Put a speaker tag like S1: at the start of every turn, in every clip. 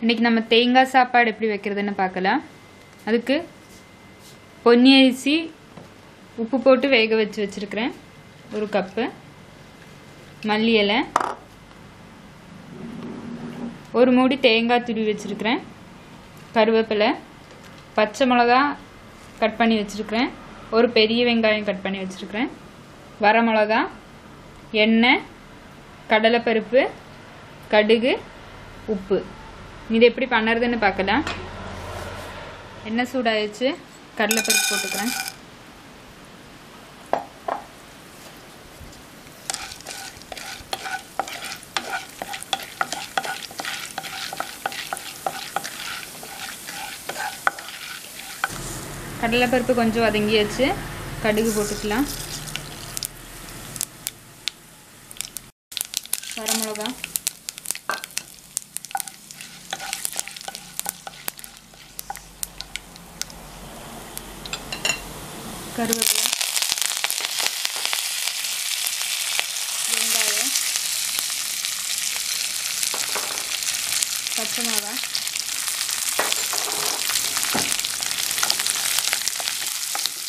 S1: இன்னைக்கு நம்ம தேங்காய் சாப்பாடு எப்படி வைக்கிறதுன்னு பார்க்கலாம். அதுக்கு பொன்னி அரிசி உப்பு போட்டு வேக வச்சு வச்சிருக்கிறேன், ஒரு கப்பு. மல்லி இலை, ஒரு மூடி தேங்காய் துருவி வச்சிருக்கிறேன், கருவேப்பிலை, பச்சை மிளகா கட் பண்ணி வச்சிருக்கிறேன், ஒரு பெரிய வெங்காயம் கட் பண்ணி வச்சிருக்கிறேன், வரமிளகா, எண்ணெய், கடலைப்பருப்பு, கடுகு, உப்பு. இது எப்படி பண்ணுறதுன்னு பார்க்கலாம். எண்ணெய் சூடாயிடுச்சு, கடலைப்பருப்பு போட்டுக்கிறேன். கடலைப்பருப்பு கொஞ்சம் வதங்கியாச்சு, கடுகு போட்டுக்கலாம். வரமிளகா, கருவேப்பிலை, வெங்காயம், பச்சை மிளகா,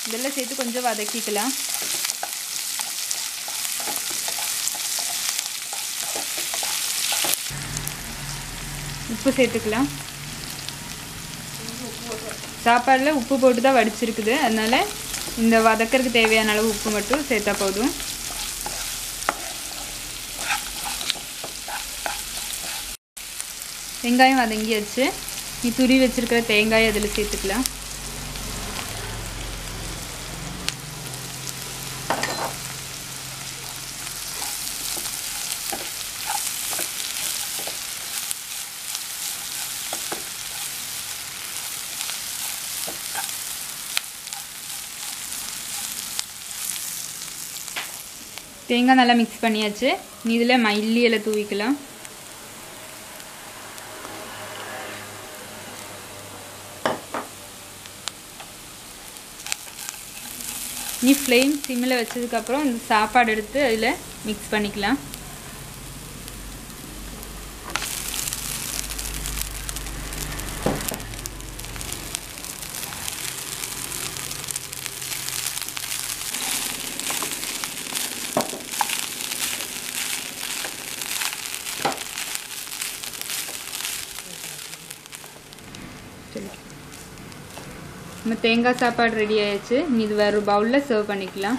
S1: இதெல்லாம் சேர்த்து கொஞ்சம் வதக்கிக்கலாம். உப்பு சேர்த்துக்கலாம். சாப்பாடில் உப்பு போட்டு தான் வடிச்சிருக்குது, அதனால இந்த வதக்கிறதுக்கு தேவையான அளவு உப்பு மட்டும் சேர்த்தா போதும். வெங்காயம் வதங்கியாச்சு, நீ துருவி வச்சிருக்கிற தேங்காயை அதில் சேர்த்துக்கலாம். தேங்காய் நல்லா மிக்ஸ் பண்ணியாச்சு. நீ இதில் மல்லி இலை தூவிக்கலாம். நீ ஃப்ளேம் சிம்மில் வச்சதுக்கப்புறம் இந்த சாப்பாடு எடுத்து அதில் மிக்ஸ் பண்ணிக்கலாம். நம்ம தேங்காய் சாப்பாடு ரெடி ஆயிடுச்சு. இது வேறு பவுலில் சர்வ் பண்ணிக்கலாம்.